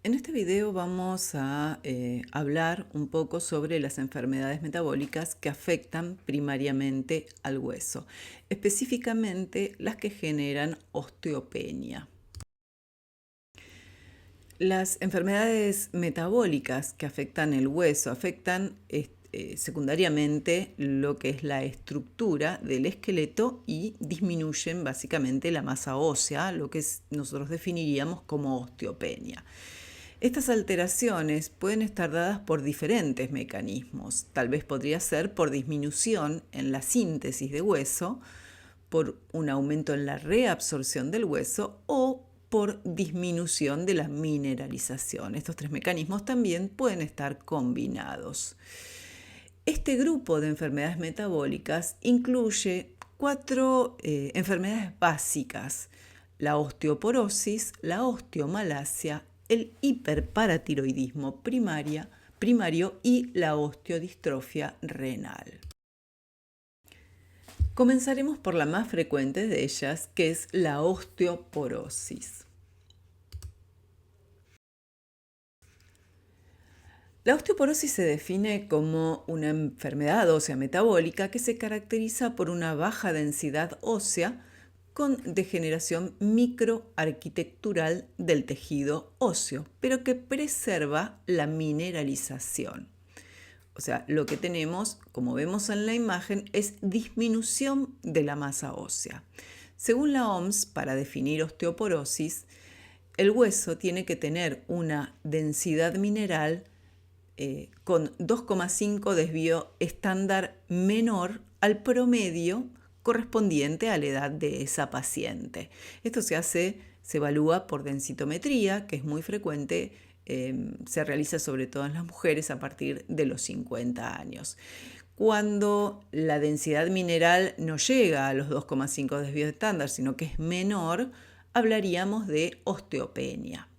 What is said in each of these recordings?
En este video vamos a hablar un poco sobre las enfermedades metabólicas que afectan primariamente al hueso, específicamente las que generan osteopenia. Las enfermedades metabólicas que afectan el hueso afectan secundariamente lo que es la estructura del esqueleto y disminuyen básicamente la masa ósea, lo que nosotros definiríamos como osteopenia. Estas alteraciones pueden estar dadas por diferentes mecanismos. Tal vez podría ser por disminución en la síntesis de hueso, por un aumento en la reabsorción del hueso o por disminución de la mineralización. Estos tres mecanismos también pueden estar combinados. Este grupo de enfermedades metabólicas incluye cuatro enfermedades básicas: la osteoporosis, la osteomalacia, el hiperparatiroidismo primario y la osteodistrofia renal. Comenzaremos por la más frecuente de ellas, que es la osteoporosis. La osteoporosis se define como una enfermedad ósea metabólica que se caracteriza por una baja densidad ósea con degeneración microarquitectural del tejido óseo, pero que preserva la mineralización. O sea, lo que tenemos, como vemos en la imagen, es disminución de la masa ósea. Según la OMS, para definir osteoporosis, el hueso tiene que tener una densidad mineral con 2,5 desvío estándar menor al promedio correspondiente a la edad de esa paciente. Esto se evalúa por densitometría, que es muy frecuente, se realiza sobre todo en las mujeres a partir de los 50 años. Cuando la densidad mineral no llega a los 2,5 desvíos estándar, sino que es menor, hablaríamos de osteopenia.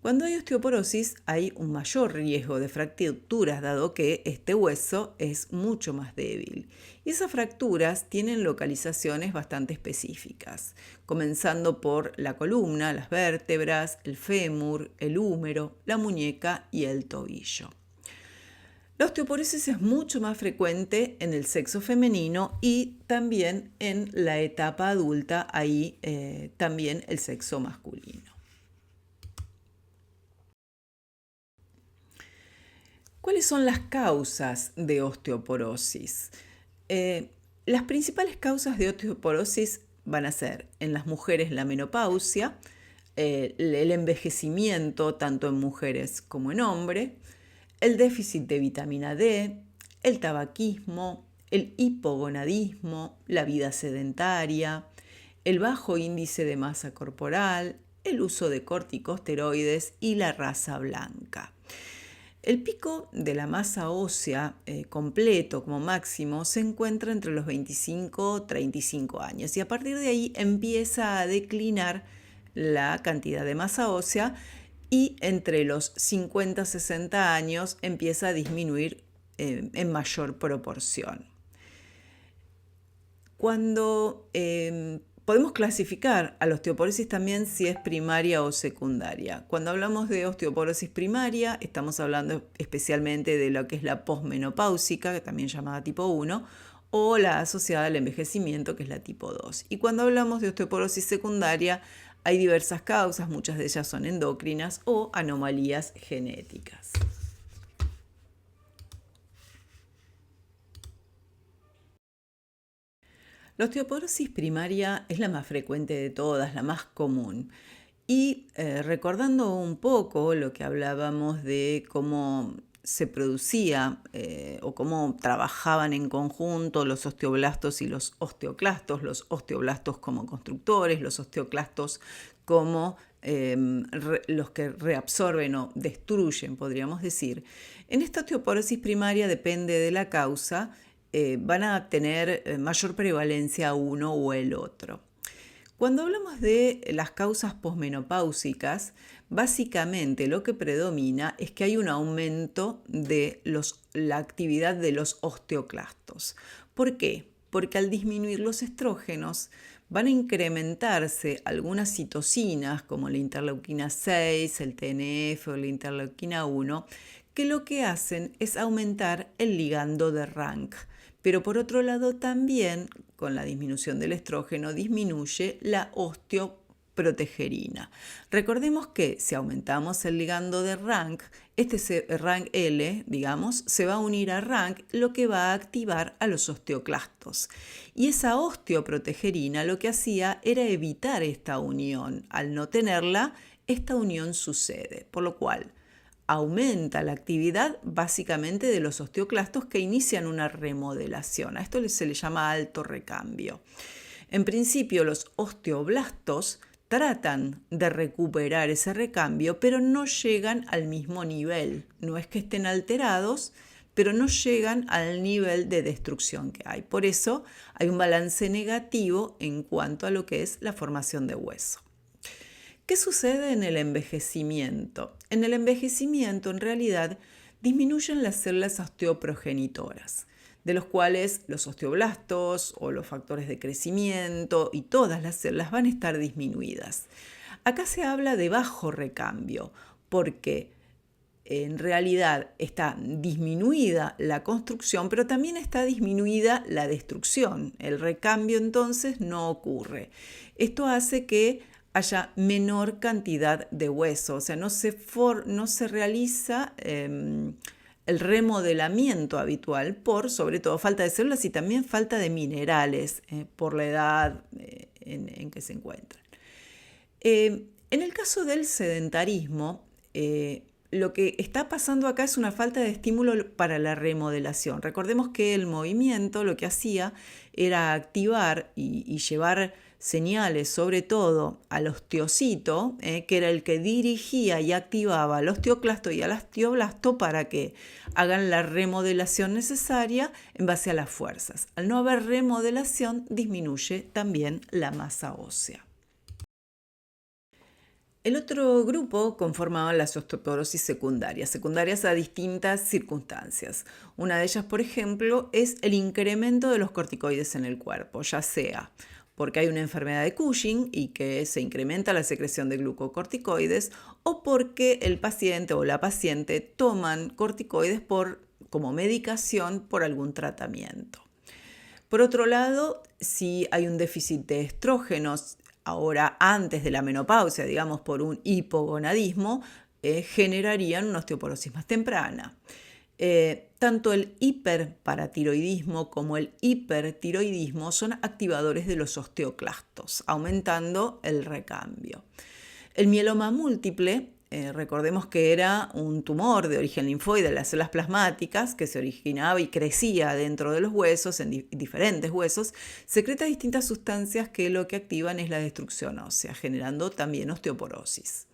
Cuando hay osteoporosis hay un mayor riesgo de fracturas, dado que este hueso es mucho más débil. Y esas fracturas tienen localizaciones bastante específicas, comenzando por la columna, las vértebras, el fémur, el húmero, la muñeca y el tobillo. La osteoporosis es mucho más frecuente en el sexo femenino y también en la etapa adulta, ahí también el sexo masculino. ¿Cuáles son las causas de osteoporosis? Las principales causas de osteoporosis van a ser en las mujeres la menopausia, el envejecimiento tanto en mujeres como en hombres, el déficit de vitamina D, el tabaquismo, el hipogonadismo, la vida sedentaria, el bajo índice de masa corporal, el uso de corticosteroides y la raza blanca. El pico de la masa ósea completo como máximo se encuentra entre los 25 y 35 años y a partir de ahí empieza a declinar la cantidad de masa ósea y entre los 50 y 60 años empieza a disminuir en mayor proporción. Cuando podemos clasificar a la osteoporosis también si es primaria o secundaria. Cuando hablamos de osteoporosis primaria, estamos hablando especialmente de lo que es la posmenopáusica, que también llamada tipo 1, o la asociada al envejecimiento, que es la tipo 2. Y cuando hablamos de osteoporosis secundaria, hay diversas causas, muchas de ellas son endocrinas o anomalías genéticas. La osteoporosis primaria es la más frecuente de todas, la más común. Y recordando un poco lo que hablábamos de cómo se producía o cómo trabajaban en conjunto los osteoblastos y los osteoblastos como constructores, los osteoclastos como los que reabsorben o destruyen, podríamos decir. En esta osteoporosis primaria, depende de la causa, van a tener mayor prevalencia uno o el otro. Cuando hablamos de las causas posmenopáusicas, básicamente lo que predomina es que hay un aumento de la actividad de los osteoclastos. ¿Por qué? Porque al disminuir los estrógenos van a incrementarse algunas citocinas como la interleuquina 6, el TNF o la interleuquina 1, que lo que hacen es aumentar el ligando de Rank. Pero por otro lado también, con la disminución del estrógeno, disminuye la osteoprotegerina. Recordemos que si aumentamos el ligando de Rank, Rank L, digamos, se va a unir a Rank, lo que va a activar a los osteoclastos. Y esa osteoprotegerina lo que hacía era evitar esta unión. Al no tenerla, esta unión sucede, por lo cual aumenta la actividad básicamente de los osteoclastos que inician una remodelación. A esto se le llama alto recambio. En principio, los osteoblastos tratan de recuperar ese recambio, pero no llegan al mismo nivel. No es que estén alterados, pero no llegan al nivel de destrucción que hay. Por eso hay un balance negativo en cuanto a lo que es la formación de hueso. ¿Qué sucede en el envejecimiento? En el envejecimiento, en realidad, disminuyen las células osteoprogenitoras, de los cuales los osteoblastos o los factores de crecimiento y todas las células van a estar disminuidas. Acá se habla de bajo recambio, porque en realidad está disminuida la construcción, pero también está disminuida la destrucción. El recambio entonces no ocurre. Esto hace que haya menor cantidad de hueso, o sea, no se realiza el remodelamiento habitual por, sobre todo, falta de células y también falta de minerales por la edad en que se encuentran. En el caso del sedentarismo, lo que está pasando acá es una falta de estímulo para la remodelación. Recordemos que el movimiento lo que hacía era activar y llevar señales sobre todo al osteocito, que era el que dirigía y activaba al osteoclasto y al osteoblasto para que hagan la remodelación necesaria en base a las fuerzas. Al no haber remodelación, disminuye también la masa ósea. El otro grupo conformaba las osteoporosis secundarias a distintas circunstancias. Una de ellas, por ejemplo, es el incremento de los corticoides en el cuerpo, ya sea porque hay una enfermedad de Cushing y que se incrementa la secreción de glucocorticoides, o porque el paciente o la paciente toman corticoides como medicación por algún tratamiento. Por otro lado, si hay un déficit de estrógenos, ahora antes de la menopausia, digamos por un hipogonadismo, generarían una osteoporosis más temprana. Tanto el hiperparatiroidismo como el hipertiroidismo son activadores de los osteoclastos, aumentando el recambio. El mieloma múltiple, recordemos que era un tumor de origen linfoide de las células plasmáticas que se originaba y crecía dentro de los huesos, en diferentes huesos, secreta distintas sustancias que lo que activan es la destrucción ósea, generando también osteoporosis.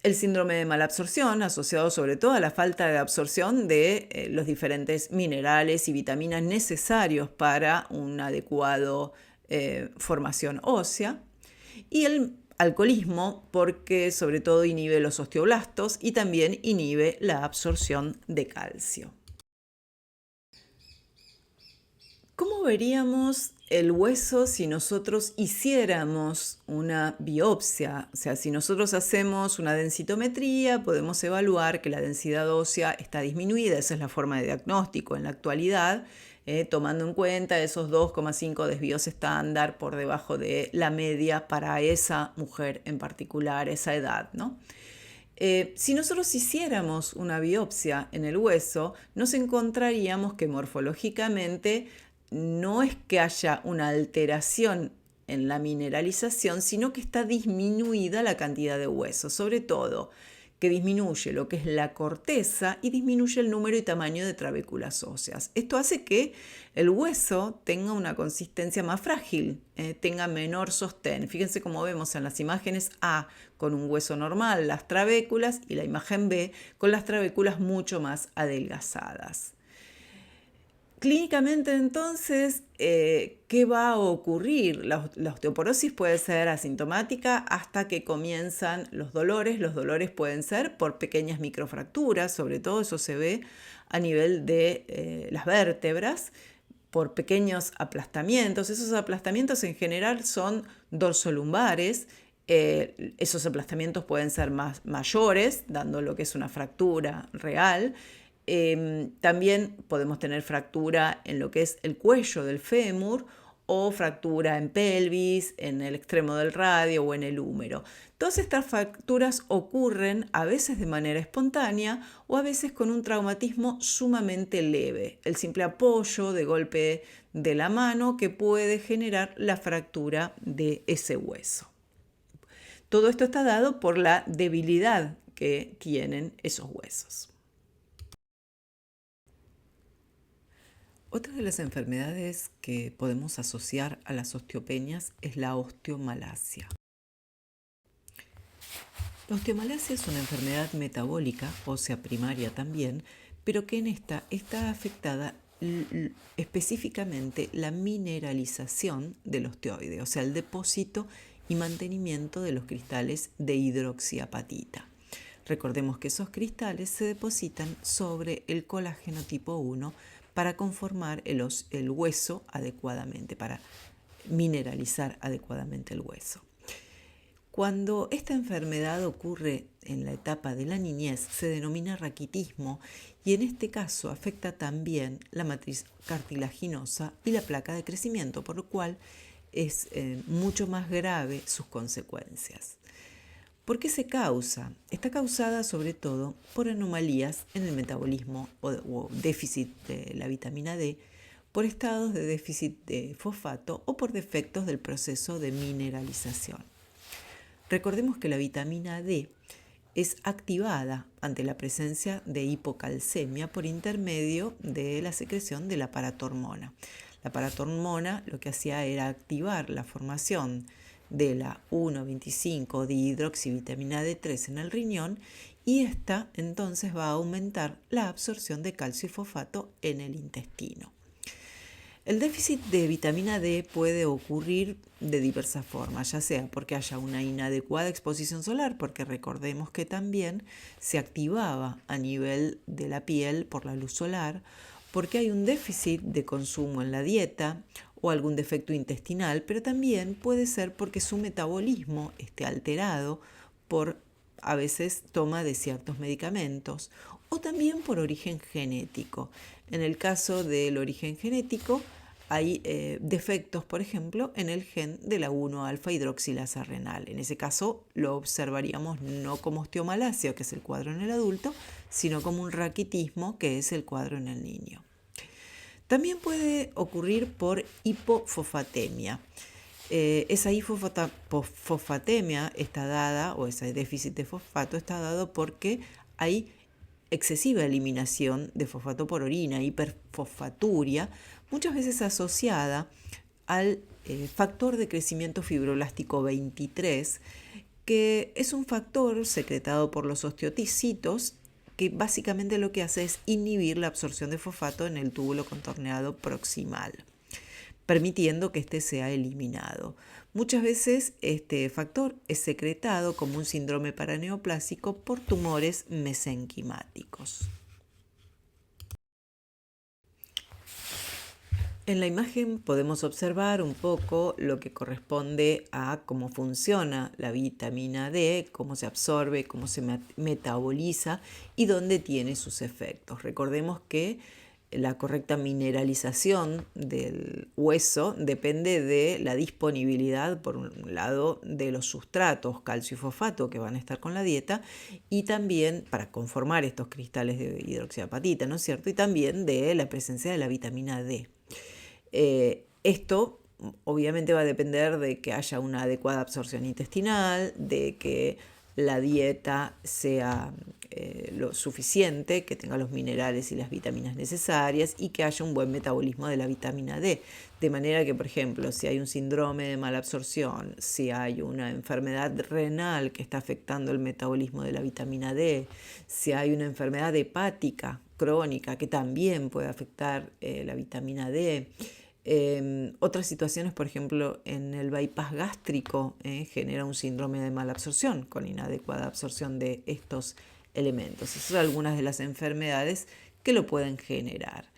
El síndrome de malabsorción, asociado sobre todo a la falta de absorción de los diferentes minerales y vitaminas necesarios para una adecuada formación ósea. Y el alcoholismo, porque sobre todo inhibe los osteoblastos y también inhibe la absorción de calcio. ¿Cómo veríamos el hueso si nosotros hiciéramos una biopsia? O sea, si nosotros hacemos una densitometría, podemos evaluar que la densidad ósea está disminuida. Esa es la forma de diagnóstico en la actualidad, tomando en cuenta esos 2,5 desvíos estándar por debajo de la media para esa mujer en particular, esa edad, ¿no? Si nosotros hiciéramos una biopsia en el hueso, nos encontraríamos que morfológicamente no es que haya una alteración en la mineralización, sino que está disminuida la cantidad de hueso, sobre todo que disminuye lo que es la corteza y disminuye el número y tamaño de trabéculas óseas. Esto hace que el hueso tenga una consistencia más frágil, tenga menor sostén. Fíjense cómo vemos en las imágenes A con un hueso normal, las trabéculas, y la imagen B con las trabéculas mucho más adelgazadas. Clínicamente, entonces, ¿qué va a ocurrir? La osteoporosis puede ser asintomática hasta que comienzan los dolores. Los dolores pueden ser por pequeñas microfracturas, sobre todo eso se ve a nivel de las vértebras, por pequeños aplastamientos. Esos aplastamientos en general son dorsolumbares. Esos aplastamientos pueden ser más mayores, dando lo que es una fractura real. También podemos tener fractura en lo que es el cuello del fémur o fractura en pelvis, en el extremo del radio o en el húmero. Todas estas fracturas ocurren a veces de manera espontánea o a veces con un traumatismo sumamente leve, el simple apoyo de golpe de la mano que puede generar la fractura de ese hueso. Todo esto está dado por la debilidad que tienen esos huesos. Otra de las enfermedades que podemos asociar a las osteopenias es la osteomalacia. La osteomalacia es una enfermedad metabólica, ósea primaria también, pero que en esta está afectada específicamente la mineralización del osteoide, o sea, el depósito y mantenimiento de los cristales de hidroxiapatita. Recordemos que esos cristales se depositan sobre el colágeno tipo 1 para conformar el hueso adecuadamente, para mineralizar adecuadamente el hueso. Cuando esta enfermedad ocurre en la etapa de la niñez, se denomina raquitismo y en este caso afecta también la matriz cartilaginosa y la placa de crecimiento, por lo cual es mucho más grave sus consecuencias. ¿Por qué se causa? Está causada sobre todo por anomalías en el metabolismo o déficit de la vitamina D, por estados de déficit de fosfato o por defectos del proceso de mineralización. Recordemos que la vitamina D es activada ante la presencia de hipocalcemia por intermedio de la secreción de la paratormona. La paratormona lo que hacía era activar la formación de la 1,25 dihidroxivitamina D3 en el riñón y esta entonces va a aumentar la absorción de calcio y fosfato en el intestino. El déficit de vitamina D puede ocurrir de diversas formas, ya sea porque haya una inadecuada exposición solar, porque recordemos que también se activaba a nivel de la piel por la luz solar, porque hay un déficit de consumo en la dieta o algún defecto intestinal, pero también puede ser porque su metabolismo esté alterado por a veces toma de ciertos medicamentos o también por origen genético. En el caso del origen genético hay defectos, por ejemplo, en el gen de la 1-alfa hidroxilasa renal. En ese caso lo observaríamos no como osteomalacia, que es el cuadro en el adulto, sino como un raquitismo, que es el cuadro en el niño. También puede ocurrir por hipofosfatemia. Esa hipofosfatemia está dada, o ese déficit de fosfato está dado porque hay excesiva eliminación de fosfato por orina, hiperfosfaturia, muchas veces asociada al factor de crecimiento fibroblástico 23, que es un factor secretado por los osteocitos que básicamente lo que hace es inhibir la absorción de fosfato en el túbulo contorneado proximal, permitiendo que éste sea eliminado. Muchas veces este factor es secretado como un síndrome paraneoplásico por tumores mesenquimáticos. En la imagen podemos observar un poco lo que corresponde a cómo funciona la vitamina D, cómo se absorbe, cómo se metaboliza y dónde tiene sus efectos. Recordemos que la correcta mineralización del hueso depende de la disponibilidad, por un lado, de los sustratos, calcio y fosfato, que van a estar con la dieta, y también para conformar estos cristales de hidroxiapatita, ¿no es cierto? Y también de la presencia de la vitamina D. Esto obviamente va a depender de que haya una adecuada absorción intestinal, de que la dieta sea lo suficiente, que tenga los minerales y las vitaminas necesarias y que haya un buen metabolismo de la vitamina D. De manera que, por ejemplo, si hay un síndrome de mala absorción, si hay una enfermedad renal que está afectando el metabolismo de la vitamina D, si hay una enfermedad hepática crónica que también puede afectar la vitamina D, otras situaciones, por ejemplo, en el bypass gástrico genera un síndrome de mala absorción con inadecuada absorción de estos elementos. Esas son algunas de las enfermedades que lo pueden generar.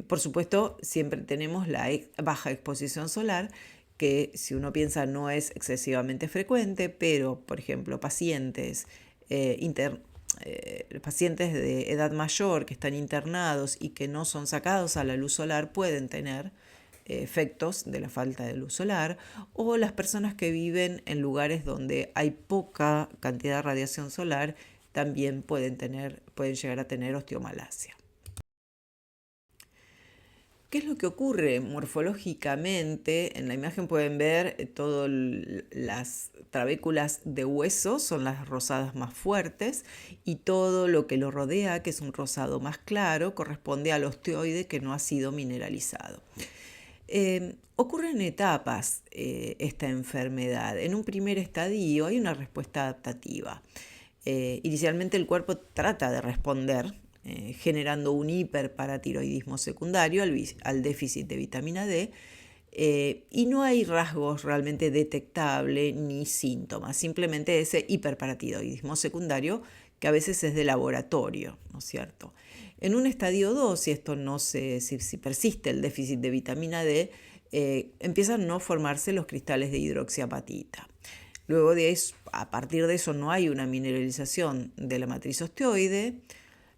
Por supuesto, siempre tenemos la baja exposición solar, que si uno piensa no es excesivamente frecuente, pero por ejemplo pacientes de edad mayor que están internados y que no son sacados a la luz solar pueden tener efectos de la falta de luz solar, o las personas que viven en lugares donde hay poca cantidad de radiación solar también pueden llegar a tener osteomalacia. ¿Qué es lo que ocurre morfológicamente? En la imagen pueden ver todas las trabéculas de hueso, son las rosadas más fuertes, y todo lo que lo rodea, que es un rosado más claro, corresponde al osteoide que no ha sido mineralizado. Ocurre en etapas esta enfermedad. En un primer estadio hay una respuesta adaptativa. Inicialmente el cuerpo trata de responder generando un hiperparatiroidismo secundario al déficit de vitamina D, y no hay rasgos realmente detectables ni síntomas, simplemente ese hiperparatiroidismo secundario que a veces es de laboratorio, ¿no es cierto? En un estadio 2, si esto no si persiste el déficit de vitamina D, empiezan a no formarse los cristales de hidroxiapatita. Luego de eso, a partir de eso no hay una mineralización de la matriz osteoide.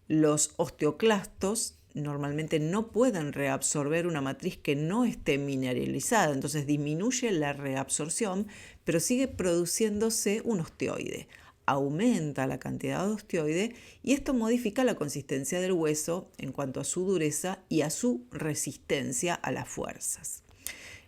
Los osteoclastos normalmente no pueden reabsorber una matriz que no esté mineralizada, entonces disminuye la reabsorción, pero sigue produciéndose un osteoide. Aumenta la cantidad de osteoide y esto modifica la consistencia del hueso en cuanto a su dureza y a su resistencia a las fuerzas.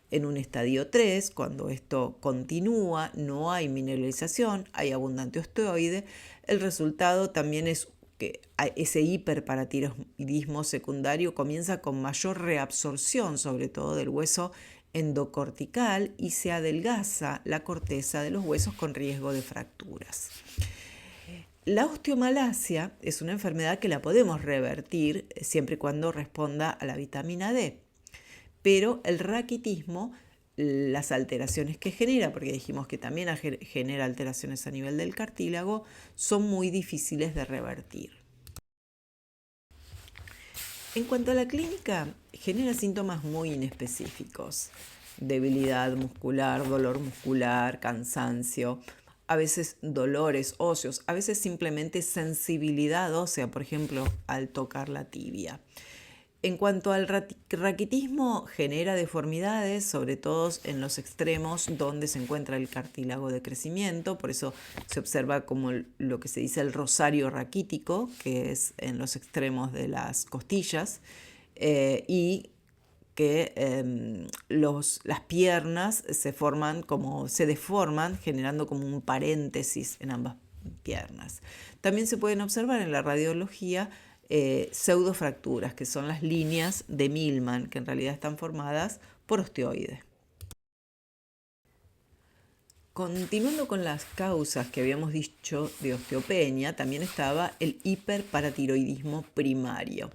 En un estadio 3, cuando esto continúa, no hay mineralización, hay abundante osteoide, el resultado también es que ese hiperparatiroidismo secundario comienza con mayor reabsorción, sobre todo del hueso endocortical, y se adelgaza la corteza de los huesos con riesgo de fracturas. La osteomalacia es una enfermedad que la podemos revertir siempre y cuando responda a la vitamina D, pero el raquitismo, las alteraciones que genera, porque dijimos que también genera alteraciones a nivel del cartílago, son muy difíciles de revertir. En cuanto a la clínica, genera síntomas muy inespecíficos: debilidad muscular, dolor muscular, cansancio, a veces dolores óseos, a veces simplemente sensibilidad ósea, por ejemplo, al tocar la tibia. En cuanto al raquitismo, genera deformidades, sobre todo en los extremos donde se encuentra el cartílago de crecimiento, por eso se observa como lo que se dice el rosario raquítico, que es en los extremos de las costillas, y que las piernas se deforman, generando como un paréntesis en ambas piernas. También se pueden observar en la radiología pseudofracturas, que son las líneas de Millman, que en realidad están formadas por osteoides. Continuando con las causas que habíamos dicho de osteopenia, también estaba el hiperparatiroidismo primario.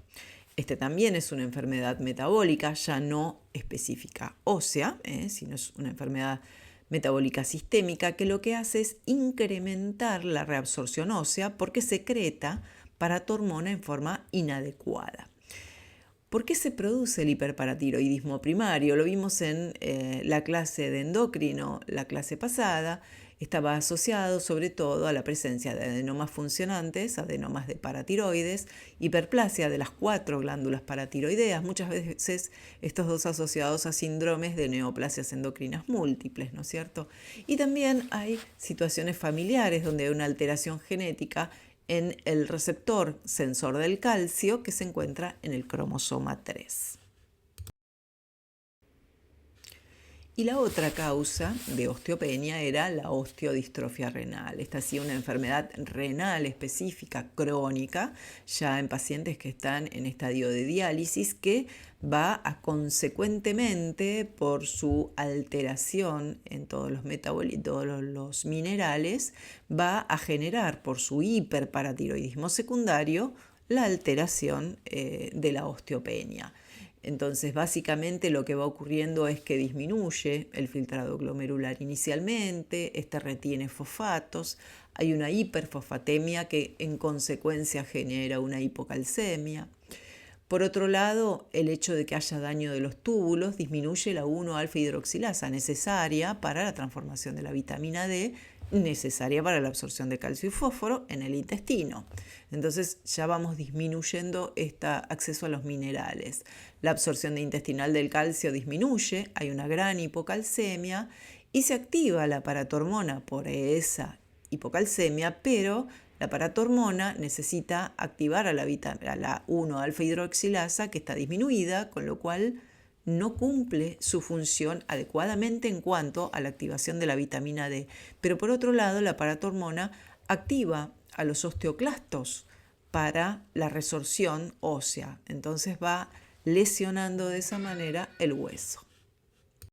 Este también es una enfermedad metabólica, ya no específica ósea, sino es una enfermedad metabólica sistémica que lo que hace es incrementar la reabsorción ósea porque secreta paratormona en forma inadecuada. ¿Por qué se produce el hiperparatiroidismo primario? Lo vimos en la clase de endocrino, la clase pasada. Estaba asociado sobre todo a la presencia de adenomas funcionantes, adenomas de paratiroides, hiperplasia de las 4 glándulas paratiroideas, muchas veces estos dos asociados a síndromes de neoplasias endocrinas múltiples, ¿no es cierto? Y también hay situaciones familiares donde hay una alteración genética en el receptor sensor del calcio que se encuentra en el cromosoma 3. Y la otra causa de osteopenia era la osteodistrofia renal. Esta ha sido una enfermedad renal específica, crónica, ya en pacientes que están en estadio de diálisis, que va a consecuentemente, por su alteración en todos los metabolitos, los minerales, va a generar por su hiperparatiroidismo secundario la alteración de la osteopenia. Entonces, básicamente lo que va ocurriendo es que disminuye el filtrado glomerular inicialmente, este retiene fosfatos, hay una hiperfosfatemia que en consecuencia genera una hipocalcemia. Por otro lado, el hecho de que haya daño de los túbulos disminuye la 1-alfa-hidroxilasa necesaria para la transformación de la vitamina D, necesaria para la absorción de calcio y fósforo en el intestino. Entonces ya vamos disminuyendo este acceso a los minerales. La absorción intestinal del calcio disminuye, hay una gran hipocalcemia y se activa la paratormona por esa hipocalcemia, pero la paratormona necesita activar a la 1-alfa-hidroxilasa que está disminuida, con lo cual no cumple su función adecuadamente en cuanto a la activación de la vitamina D. Pero por otro lado, la paratormona activa a los osteoclastos para la resorción ósea. Entonces va lesionando de esa manera el hueso.